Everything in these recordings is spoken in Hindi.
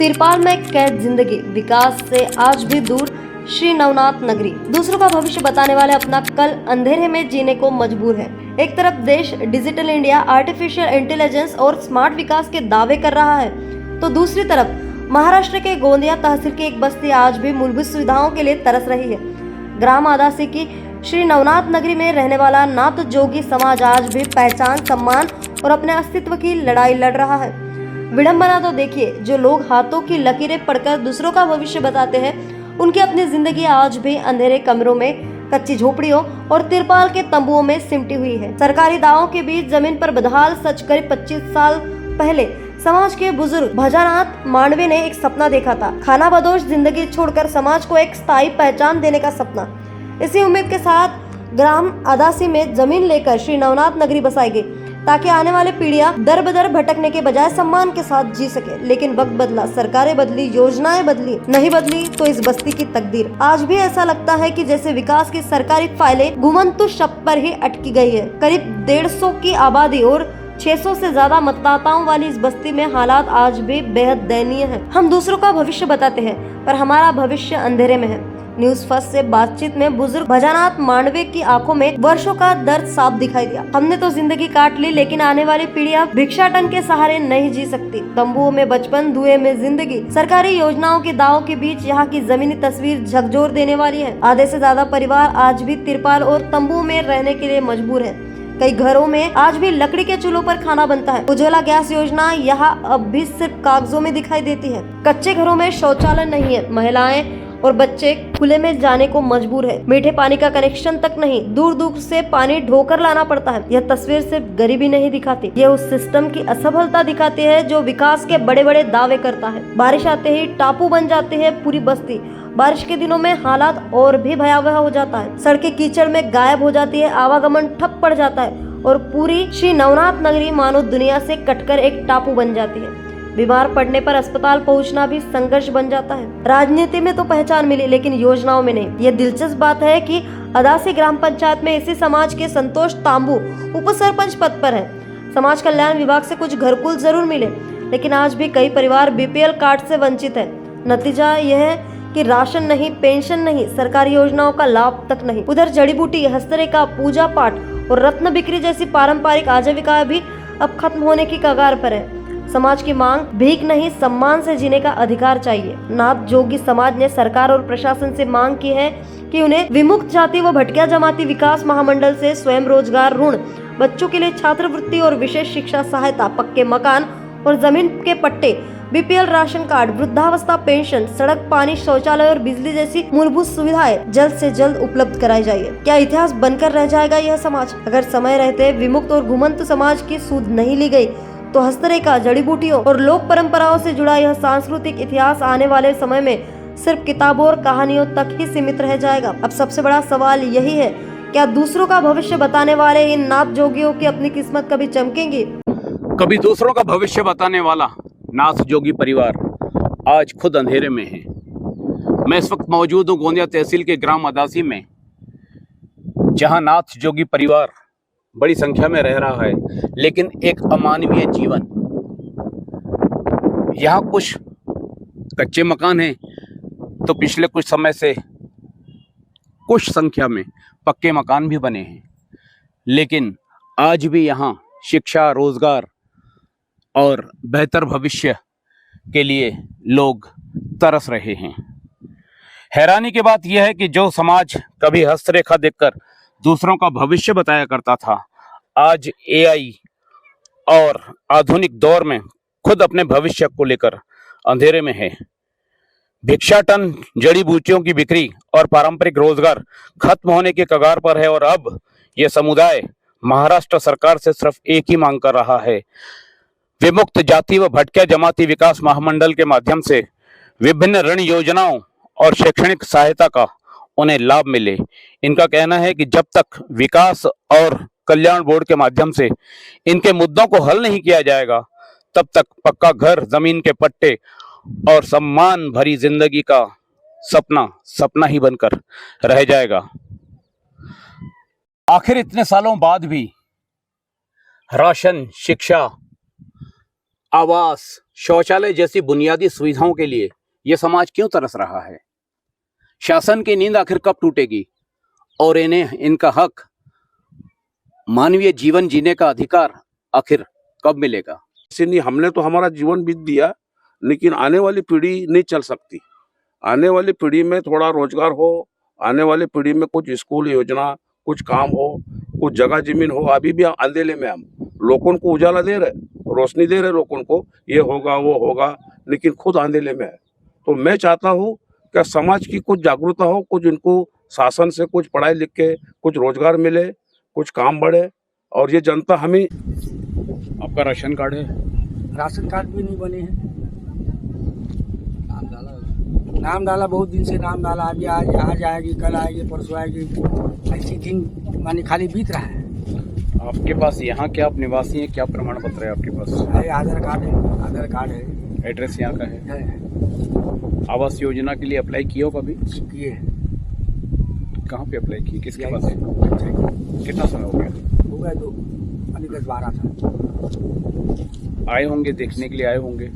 तिरपाल में कैद जिंदगी, विकास से आज भी दूर श्री नवनाथ नगरी। दूसरों का भविष्य बताने वाले अपना कल अंधेरे में जीने को मजबूर है। एक तरफ देश डिजिटल इंडिया, आर्टिफिशियल इंटेलिजेंस और स्मार्ट विकास के दावे कर रहा है, तो दूसरी तरफ महाराष्ट्र के गोंदिया तहसील की एक बस्ती आज भी मूलभूत सुविधाओं के लिए तरस रही है। ग्राम आदासी की श्री नवनाथ नगरी में रहने वाला नाथ जोगी समाज आज भी पहचान, सम्मान और अपने अस्तित्व की लड़ाई लड़ रहा है। विडंबना तो देखिए, जो लोग हाथों की लकीरें पढ़कर दूसरों का भविष्य बताते हैं, उनकी अपनी जिंदगी आज भी अंधेरे कमरों में, कच्ची झोपड़ियों और तिरपाल के तंबुओं में सिमटी हुई है। सरकारी दावों के बीच जमीन पर बदहाल सच करीब 25 साल पहले समाज के बुजुर्ग भजानाथ मांडवे ने एक सपना देखा था, खाना बदोश जिंदगी छोड़कर समाज को एक स्थायी पहचान देने का सपना। इसी उम्मीद के साथ ग्राम आदासी में जमीन लेकर श्री नवनाथ नगरी बसाई गई, ताकि आने वाले पीढ़ियां दर बदर भटकने के बजाय सम्मान के साथ जी सके। लेकिन वक्त बदला, सरकारें बदली, योजनाएं बदली, नहीं बदली तो इस बस्ती की तकदीर। आज भी ऐसा लगता है कि जैसे विकास की सरकारी फाइलें घुमंतु शब्द पर ही अटकी गई है। करीब 150 की आबादी और 600 से ज्यादा मतदाताओं वाली इस बस्ती में हालात आज भी बेहद दयनीय है। हम दूसरों का भविष्य बताते हैं, पर हमारा भविष्य अंधेरे में है। न्यूज फर्स्ट से बातचीत में बुजुर्ग भजानाथ मांडवे की आंखों में वर्षों का दर्द साफ दिखाई दिया। हमने तो जिंदगी काट ली, लेकिन आने वाली पीढ़ियां भिक्षाटन के सहारे नहीं जी सकती। तंबुओं में बचपन, धुएं में जिंदगी। सरकारी योजनाओं के दावों के बीच यहाँ की जमीनी तस्वीर झकझोर देने वाली है। आधे से ज्यादा परिवार आज भी तिरपाल और तंबुओं में रहने के लिए मजबूर है। कई घरों में आज भी लकड़ी के चूल्हों पर खाना बनता है। उज्ज्वला गैस योजना यहाँ अब भी सिर्फ कागजों में दिखाई देती है। कच्चे घरों में शौचालय नहीं है। महिलाएं और बच्चे खुले में जाने को मजबूर है। मीठे पानी का कनेक्शन तक नहीं, दूर दूर से पानी ढोकर लाना पड़ता है। यह तस्वीर सिर्फ गरीबी नहीं दिखाती, यह उस सिस्टम की असफलता दिखाती है जो विकास के बड़े बड़े दावे करता है। बारिश आते ही टापू बन जाती है पूरी बस्ती। बारिश के दिनों में हालात और भी भयावह हो जाता है। सड़कें कीचड़ में गायब हो जाती है, आवागमन ठप पड़ जाता है और पूरी श्री नवनाथ नगरी मानो दुनिया से कटकर एक टापू बन जाती है। बीमार पड़ने पर अस्पताल पहुंचना भी संघर्ष बन जाता है। राजनीति में तो पहचान मिली, लेकिन योजनाओं में नहीं। यह दिलचस्प बात है कि अदासी ग्राम पंचायत में इसी समाज के संतोष तांबू उप सरपंच पद पर है। समाज कल्याण विभाग से कुछ घरकुल जरूर मिले, लेकिन आज भी कई परिवार बीपीएल कार्ड से वंचित है। नतीजा यह है कि राशन नहीं, पेंशन नहीं, सरकारी योजनाओं का लाभ तक नहीं। उधर जड़ी बूटी, हस्तरेखा, पूजा पाठ और रत्न बिक्री जैसी पारंपरिक आजीविका भी अब खत्म होने की कगार पर है। समाज की मांग भीख नहीं, सम्मान से जीने का अधिकार चाहिए। नाथ जोगी समाज ने सरकार और प्रशासन से मांग की है कि उन्हें विमुक्त जाति व भटकिया जमाती विकास महामंडल से स्वयं रोजगार ऋण, बच्चों के लिए छात्रवृत्ति और विशेष शिक्षा सहायता, पक्के मकान और जमीन के पट्टे, बीपीएल राशन कार्ड, वृद्धावस्था पेंशन, सड़क, पानी, शौचालय और बिजली जैसी मूलभूत सुविधाएं जल्द से जल्द उपलब्ध कराई जाइए। क्या इतिहास बनकर रह जाएगा यह समाज? अगर समय रहते विमुक्त और घुमंतु समाज की सूद नहीं ली गई, तो हस्तरेखा, जड़ी बूटियों और लोक परंपराओं से जुड़ा यह सांस्कृतिक इतिहास आने वाले समय में सिर्फ किताबों और कहानियों तक ही सीमित रह जाएगा। अब सबसे बड़ा सवाल यही है, क्या दूसरों का भविष्य बताने वाले इन नाथ जोगियों की अपनी किस्मत कभी चमकेंगी? कभी दूसरों का भविष्य बताने वाला नाथ जोगी परिवार आज खुद अंधेरे में है। मैं इस वक्त मौजूद हूँ गोंदिया तहसील के ग्राम अदासी में, जहाँ नाथ जोगी परिवार बड़ी संख्या में रह रहा है, लेकिन एक अमानवीय जीवन। यहाँ कुछ कच्चे मकान हैं, तो पिछले कुछ समय से कुछ संख्या में पक्के मकान भी बने हैं। लेकिन आज भी यहाँ शिक्षा, रोजगार और बेहतर भविष्य के लिए लोग तरस रहे हैं। हैरानी की बात यह है कि जो समाज कभी हस्तरेखा देखकर दूसरों का भविष्य बताया करता था, आज एआई और आधुनिक दौर में खुद अपने भविष्य को लेकर अंधेरे में है। भिक्षाटन, जड़ी बूटियों की बिक्री और पारंपरिक रोजगार खत्म होने के कगार पर है और अब यह समुदाय महाराष्ट्र सरकार से सिर्फ एक ही मांग कर रहा है, विमुक्त जाति व भटकिया जमाती विकास महामंडल के माध्यम से विभिन्न ऋण योजनाओं और शैक्षणिक सहायता का उन्हें लाभ मिले। इनका कहना है कि जब तक विकास और कल्याण बोर्ड के माध्यम से इनके मुद्दों को हल नहीं किया जाएगा, तब तक पक्का घर, जमीन के पट्टे और सम्मान भरी जिंदगी का सपना ही बनकर रह जाएगा। आखिर इतने सालों बाद भी राशन, शिक्षा आवास, शौचालय जैसी बुनियादी सुविधाओं के लिए यह समाज क्यों तरस रहा है? शासन की नींद आखिर कब टूटेगी और इन्हें इनका हक, मानवीय जीवन जीने का अधिकार आखिर कब मिलेगा? नहीं, हमने तो हमारा जीवन बीत दिया, लेकिन आने वाली पीढ़ी नहीं चल सकती। आने वाली पीढ़ी में थोड़ा रोजगार हो, आने वाली पीढ़ी में कुछ स्कूल योजना, कुछ काम हो, कुछ जगह जमीन हो। अभी भी अंधेले में हम लोगों को उजाला दे रहे, रोशनी दे रहे लोगों को, ये होगा वो होगा, लेकिन खुद अंधेले में है। तो मैं चाहता हूँ कि समाज की कुछ जागरूकता हो, कुछ इनको शासन से कुछ पढ़ाई लिख के कुछ रोजगार मिले, कुछ काम बढ़े, और ये जनता हमें। आपका राशन कार्ड है? राशन कार्ड भी नहीं बने हैं। नाम डाला बहुत दिन से, नाम डाला, अभी आज आएगी, कल आएगी, परसों आएगी, ऐसी दिन माने खाली बीत रहा है। आपके पास यहाँ क्या आप निवासी हैं, क्या प्रमाण पत्र है आपके पास? है आधार कार्ड है। एड्रेस यहाँ का है? आवास योजना के लिए अप्लाई किया हो कभी? किए। कहाँ पे अप्लाई किए, किसके पास है? कितना समय हो गया? हो गया 10-12 साल। आए होंगे, देखने के लिए आए होंगे?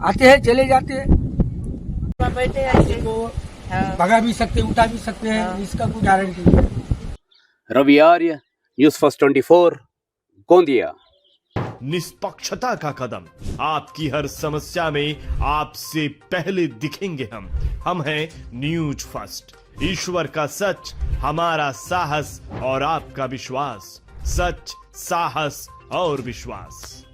आते हैं, चले जाते हैं। बैठे हैं, भगा भी सकते, उठा भी सकते हैं, इसका कोई गारंटी नहीं। रवि आर्य, न्यूज़ फर्स्ट 24, गोंदिया। निष्पक्षता का कदम, आपकी हर समस्या में आपसे पहले दिखेंगे हम हैं न्यूज फर्स्ट। ईश्वर का सच, हमारा साहस और आपका विश्वास। सच, साहस और विश्वास।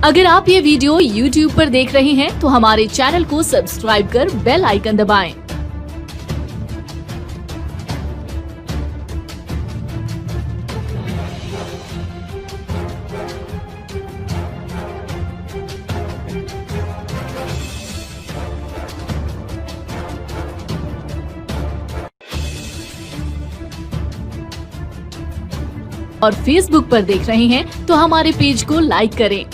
अगर आप ये वीडियो YouTube पर देख रहे हैं तो हमारे चैनल को सब्सक्राइब कर बेल आइकन दबाएं। और Facebook पर देख रहे हैं तो हमारे पेज को लाइक करें